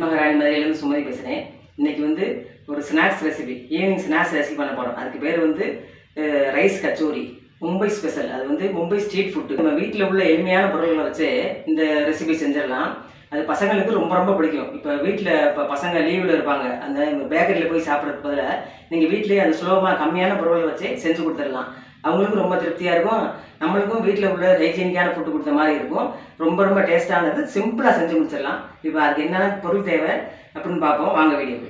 மகாராணி மதுரையிலேருந்து சுமதி பேசுகிறேன். இன்றைக்கி வந்து ஒரு snacks recipe, evening snacks recipe பண்ண போகிறோம். அதுக்கு பேர் வந்து ரைஸ் கச்சோரி, மும்பை ஸ்பெஷல். அது வந்து மும்பை ஸ்ட்ரீட் ஃபுட்டு. நம்ம வீட்டில் உள்ள எளிமையான பொருட்களை வச்சு இந்த ரெசிபி செஞ்சிடலாம். அது பசங்களுக்கு ரொம்ப ரொம்ப பிடிக்கும். இப்போ வீட்டில் இப்போ பசங்க லீவில் இருப்பாங்க, அந்த பேக்கரியில் போய் சாப்பிட்றதுக்கு பதிலாக நீங்கள் வீட்டிலேயே அது சுலபமாக கம்மியான பொருட்களை வச்சு செஞ்சு கொடுத்துடலாம். அவங்களுக்கும் ரொம்ப திருப்தியாக இருக்கும், நம்மளுக்கும் வீட்டில் உள்ள ஹைஜீனிக்கான ஃபுட்டு கொடுத்த மாதிரி இருக்கும். ரொம்ப ரொம்ப டேஸ்ட்டானது, சிம்பிளாக செஞ்சு முடிச்சிடலாம். இப்போ அதுக்கு என்னென்ன பொருள் தேவை அப்படின்னு பார்ப்போம். வாங்க வீடியோக்கு.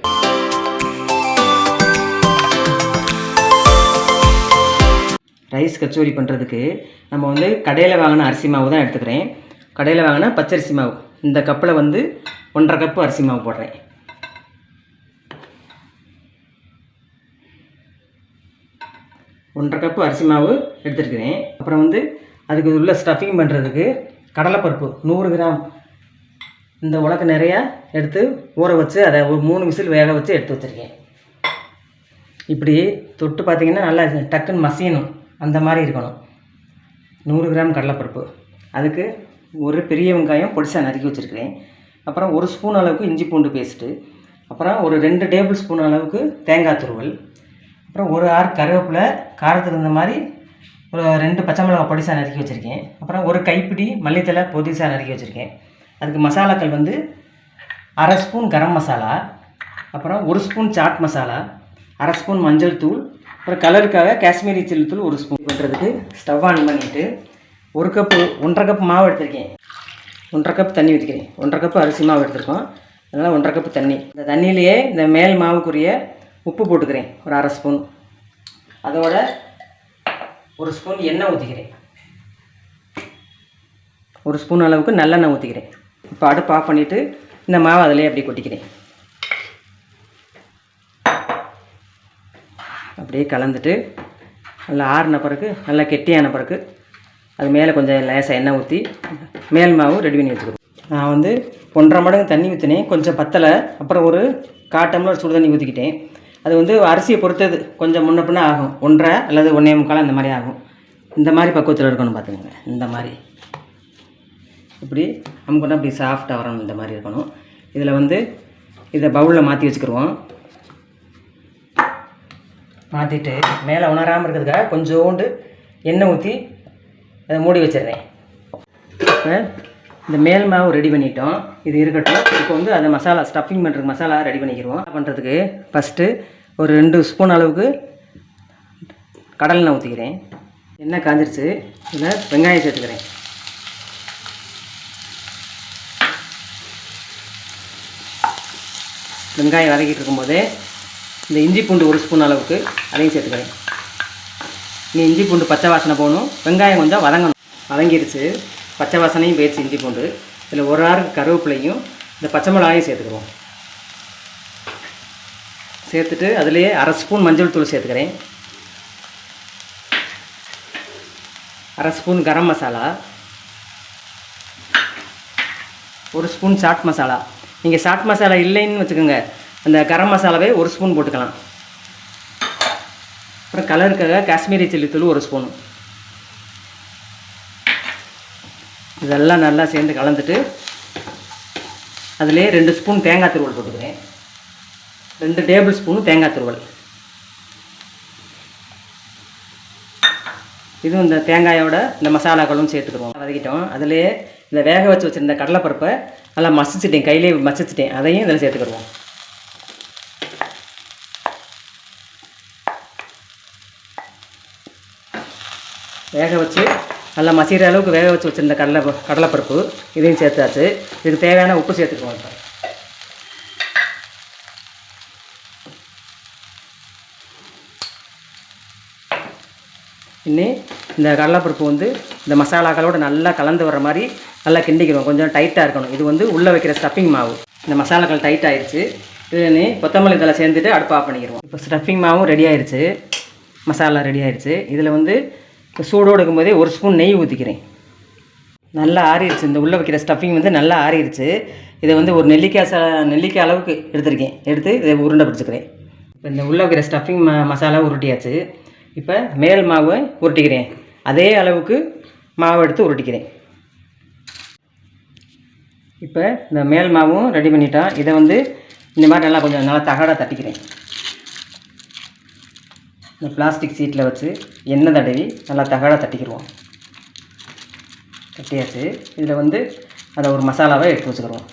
ரைஸ் கச்சோரி பண்ணுறதுக்கு நம்ம வந்து கடையில் வாங்கின அரிசி மாவு தான் எடுத்துக்கிறேன். கடையில் வாங்கின பச்சரிசி மாவு, இந்த கப்பில் வந்து 1.5 கப்பு அரிசி மாவு போடுறேன். ஒன்றரை கப்பு அரிசி மாவு எடுத்துருக்கிறேன். அப்புறம் வந்து அதுக்கு உள்ள ஸ்டஃபிங் பண்ணுறதுக்கு கடலைப்பருப்பு 100 கிராம் இந்த உலக்கு நிறையா எடுத்து ஊற வச்சு அதை ஒரு 3 விசில் வேக வச்சு எடுத்து வச்சுருக்கேன். இப்படி தொட்டு பார்த்திங்கன்னா நல்லா டக்குன்னு மசியணும், அந்த மாதிரி இருக்கணும். 100 கிராம் கடலைப்பருப்பு, அதுக்கு ஒரு பெரிய வெங்காயம் பொடிசாக நறுக்கி வச்சுருக்கிறேன். அப்புறம் 1 ஸ்பூன் அளவுக்கு இஞ்சி பூண்டு பேஸ்ட்டு, அப்புறம் ஒரு 2 டேபிள் ஸ்பூன் அளவுக்கு தேங்காய் துருவல், அப்புறம் ஒரு 6 கருவேப்பிலை, காரத்துக்கு இந்த மாதிரி ஒரு 2 பச்சை மிளகாய் பொடிசாக நறுக்கி வச்சுருக்கேன். அப்புறம் ஒரு கைப்பிடி மல்லித்தலை பொடிசாக நறுக்கி வச்சுருக்கேன். அதுக்கு மசாலாக்கள் வந்து 1/2 ஸ்பூன் கரம் மசாலா, அப்புறம் 1 ஸ்பூன் சாட் மசாலா, 1/2 ஸ்பூன் மஞ்சள் தூள், அப்புறம் கலருக்காக காஷ்மீரி சில்லி தூள் 1 ஸ்பூன். பண்ணுறதுக்கு ஸ்டவ் ஆன் பண்ணிவிட்டு 1.5 கப் மாவு எடுத்திருக்கேன். 1.5 கப் தண்ணி ஊற்றிக்கிறேன். 1.5 கப் அரிசி மாவு எடுத்துருக்கோம், அதனால் 1.5 கப் தண்ணி. இந்த தண்ணியிலேயே இந்த மேல் மாவுக்குரிய உப்பு போட்டுக்கிறேன், ஒரு 1/2 ஸ்பூன். அதோட 1 ஸ்பூன் எண்ணெய் ஊற்றிக்கிறேன். 1 ஸ்பூன் அளவுக்கு நல்லெண்ணெய் ஊற்றிக்கிறேன். இப்போ அடுப்பு ஆஃப் பண்ணிவிட்டு இந்த மாவு அதிலே அப்படியே கொட்டிக்கிறேன். அப்படியே கலந்துட்டு நல்லா ஆறின பிறகு, நல்லா கெட்டியான பிறகு அது மேலே கொஞ்சம் லேசாக எண்ணெய் ஊற்றி மேல் மாவு ரெடி பண்ணி வச்சுக்கிறேன். நான் வந்து 1.5 மடங்கு தண்ணி ஊற்றினேன், கொஞ்சம் பத்தலை. அப்புறம் ஒரு 1/4 டம்ளர் சுடு தண்ணி ஊற்றிக்கிட்டேன். அது வந்து அரிசியை பொறுத்தது, கொஞ்சம் முன்ன பின்ன ஆகும். 1.5 அல்லது 1.25 அந்த மாதிரி ஆகும். இந்த மாதிரி பக்குவத்தில் இருக்கணும் பார்த்துக்கோங்க. இந்த மாதிரி இப்படி நமக்கு அப்படி சாஃப்டாக வரணும், இந்த மாதிரி இருக்கணும். இதில் வந்து இதை பவுலில் மாற்றி வச்சுக்கிடுவோம். மாற்றிட்டு மேலே உணராமல் இருக்கிறதுக்காக கொஞ்சோண்டு எண்ணெய் ஊற்றி அதை மூடி வச்சிடுறேன். இப்போ இந்த மேல் மாவு ரெடி பண்ணிட்டோம், இது இருக்கட்டும். இப்போ வந்து அந்த மசாலா ஸ்டஃபிங் பண்ணுறதுக்கு மசாலா ரெடி பண்ணிக்கிடுவோம். பண்ணுறதுக்கு ஃபஸ்ட்டு ஒரு 2 ஸ்பூன் அளவுக்கு கடலெண்ணெய் ஊற்றிக்கிறேன். எண்ணெய் காஞ்சிருச்சு, இதில் வெங்காயம் சேர்த்துக்கிறேன். வெங்காயம் வதக்கிட்டு இருக்கும்போதே இந்த இஞ்சி பூண்டு 1 ஸ்பூன் அளவுக்கு அதையும் சேர்த்துக்கிறேன். இஞ்சி பூண்டு பச்சை வாசனை போகணும், வெங்காயம் கொஞ்சம் வதங்கணும். வதங்கிடுச்சு, பச்சை வாசனையும் போயிடுச்சு இஞ்சி பூண்டு. இதில் ஒரு 6 கருவேப்பிலையும் இந்த பச்சை மிளகாயும் சேர்த்துக்கிறோம். சேர்த்துட்டு அதுலேயே 1/2 ஸ்பூன் மஞ்சள் தூள் சேர்த்துக்கிறேன். 1/2 spoon garam masala, 1 spoon chat masala. நீங்கள் சாட் மசாலா இல்லைன்னு வச்சுக்கோங்க, அந்த கரம் மசாலாவே 1 ஸ்பூன் போட்டுக்கலாம். அப்புறம் கலருக்காக காஷ்மீரி சில்லி தூள் 1 ஸ்பூன். இதெல்லாம் நல்லா சேர்ந்து கலந்துட்டு அதிலே 2 ஸ்பூன் தேங்காய் துருவல் போட்டுக்கிறேன். 2 டேபிள் ஸ்பூன் தேங்காய் துருவல். இதுவும் இந்த தேங்காயோட இந்த மசாலாக்களும் சேர்த்துக்கிறோம். வதக்கிட்டோம். அதிலே இந்த வேக வச்சு வச்சுருந்த கடலைப்பருப்பை நல்லா மசிச்சிட்டேன், கையிலே மசிச்சிட்டேன், அதையும் இதில் சேர்த்துக்கிடுவோம். வேக வச்சு நல்லா மசிகிற அளவுக்கு வேக வச்சு வச்சுருந்த கடலைப்பருப்பு இதையும் சேர்த்தாச்சு. இதுக்கு தேவையான உப்பு சேர்த்துக்குவோம். இப்போ இன்னி இந்த கடலைப்பருப்பு வந்து இந்த மசாலாக்களோடு நல்லா கலந்து வர மாதிரி நல்லா கிண்டிக்கிறோம். கொஞ்சம் டைட்டாக இருக்கணும். இது வந்து உள்ளே வைக்கிற ஸ்டஃபிங் மாவு. இந்த மசாலாக்கள் டைட் ஆகிடுச்சு. இது கொத்தமல்லி தழை சேர்ந்துட்டு அடுப்பு ஆஃப் பண்ணிக்கிறோம். இப்போ ஸ்டஃபிங் மாவும் ரெடி ஆகிடுச்சு, மசாலா ரெடி ஆகிடுச்சு. இதில் வந்து சூடோடு இருக்கும்போதே 1 ஸ்பூன் நெய் ஊற்றிக்கிறேன். நல்லா ஆறிடுச்சு. இந்த உள்ளே வைக்கிற ஸ்டஃபிங் வந்து நல்லா ஆறிடுச்சு. இதை வந்து ஒரு நெல்லிக்காய் அளவுக்கு எடுத்துருக்கேன். எடுத்து இதை உருண்டை பிடிச்சிக்கிறேன். இப்போ இந்த உள்ளே வைக்கிற ஸ்டஃபிங் மசாலா உருட்டியாச்சு. இப்போ மேல் மாவை உருட்டிக்கிறேன். அதே அளவுக்கு மாவு எடுத்து உருட்டிக்கிறேன். இப்போ இந்த மேல் மாவும் ரெடி பண்ணிட்டோம். இதை வந்து இந்த மாதிரி நல்லா கொஞ்சம் நல்லா தகடாக தட்டிக்கிறேன். இந்த பிளாஸ்டிக் சீட்டில் வச்சு எண்ணெய் தடவி நல்லா தகடாக தட்டிக்கிடுவோம். தட்டியாச்சு. இதில் வந்து அதை ஒரு மசாலாவை எடுத்து வச்சுக்கிடுவோம்.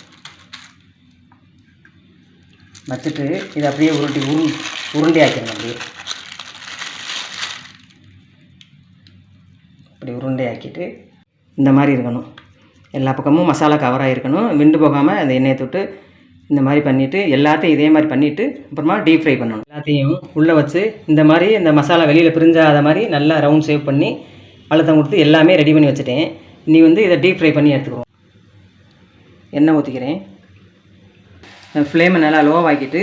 வச்சுட்டு இதை அப்படியே உருண்டை ஆக்கிடணும். அப்படி உருண்டை ஆக்கிட்டு இந்த மாதிரி இருக்கணும். எல்லா பக்கமும் மசாலா கவராக இருக்கணும். விண்டு போகாமல் அந்த எண்ணெயை தொட்டு இந்த மாதிரி பண்ணிவிட்டு எல்லாத்தையும் இதே மாதிரி பண்ணிவிட்டு அப்புறமா டீப் ஃப்ரை பண்ணணும். எல்லாத்தையும் உள்ளே வச்சு இந்த மாதிரி இந்த மசாலா வெளியில் பிரிஞ்சாத மாதிரி நல்லா ரவுண்ட் ஷேப் பண்ணி அழுத்தம் கொடுத்து எல்லாமே ரெடி பண்ணி வச்சுட்டேன். நீ வந்து இதை டீப் ஃப்ரை பண்ணி எடுத்துக்குவோம். எண்ணெய் ஊற்றிக்கிறேன். ஃப்ளேமை நல்லா லோவாக்கிட்டு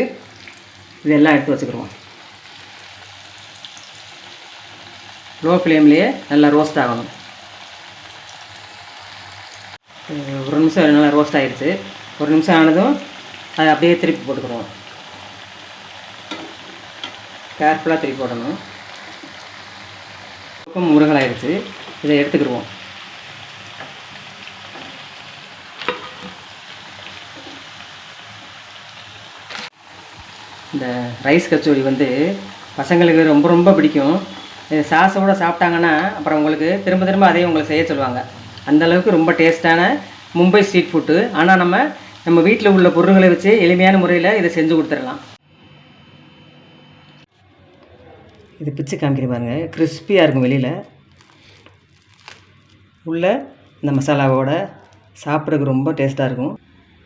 இதெல்லாம் எடுத்து வச்சுக்கிடுவோம். லோ ஃப்ளேம்லேயே நல்லா ரோஸ்ட் ஆகணும். ஒரு நிமிஷம் நல்லா ரோஸ்ட் ஆகிடுச்சு. ஒரு நிமிஷம் ஆனதும் அதை அப்படியே திருப்பி போட்டுக்கிடுவோம். கேர்ஃபுல்லாக திருப்பி போடணும். பக்கம் முருகலாகிடுச்சு. இதை எடுத்துக்கிடுவோம். இந்த ரைஸ் கச்சோரி வந்து பசங்களுக்கு ரொம்ப ரொம்ப பிடிக்கும். சாஸோடு சாப்பிட்டாங்கன்னா அப்புறம் உங்களுக்கு திரும்ப திரும்ப அதையும் உங்களை செய்ய சொல்லுவாங்க. அந்தளவுக்கு ரொம்ப டேஸ்ட்டான மும்பை ஸ்ட்ரீட் ஃபுட்டு. ஆனால் நம்ம வீட்டில் உள்ள பொருட்களை வச்சு எளிமையான முறையில் இதை செஞ்சு கொடுத்துடலாம். இது பிச்சு காமிக்கிற பாருங்க, கிறிஸ்பியாக இருக்கும். வெளியில் உள்ள இந்த மசாலாவோட சாப்பிட்றதுக்கு ரொம்ப டேஸ்ட்டாக இருக்கும்.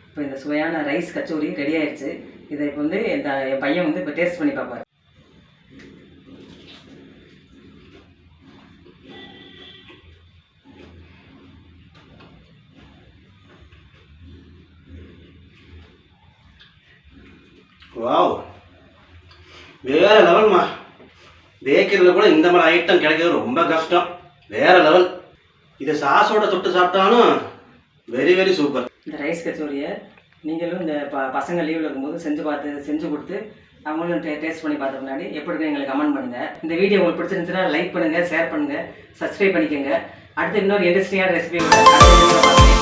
இப்போ இந்த சுவையான ரைஸ் கச்சோரி ரெடி ஆயிடுச்சு. இதை இப்போ வந்து என் பையன் வந்து இப்போ டேஸ்ட் பண்ணி பார்ப்பார். வாவ், வேறு லெவல்மா. பேக்கரியில் கூட இந்த மாதிரி ஐட்டம் கிடைக்கிறது ரொம்ப கஷ்டம். வேறு லெவல். இதை சாஸோட தொட்டு சாப்பிட்டாலும் வெரி வெரி சூப்பர். இந்த ரைஸ் கச்சோரியை நீங்களும் இந்த பசங்க லீவில் இருக்கும்போது செஞ்சு கொடுத்து அவங்களும் டேஸ்ட் பண்ணி பார்த்த முன்னாடி எப்படி எங்களுக்கு கமெண்ட் பண்ணுங்கள். இந்த வீடியோ உங்களுக்கு பிடிச்சிருந்துச்சுன்னா லைக் பண்ணுங்கள், ஷேர் பண்ணுங்கள், சப்ஸ்கிரைப் பண்ணிக்கோங்க. அடுத்து இன்னொரு இன்ட்ரெஸ்டிங்கான ரெசிபி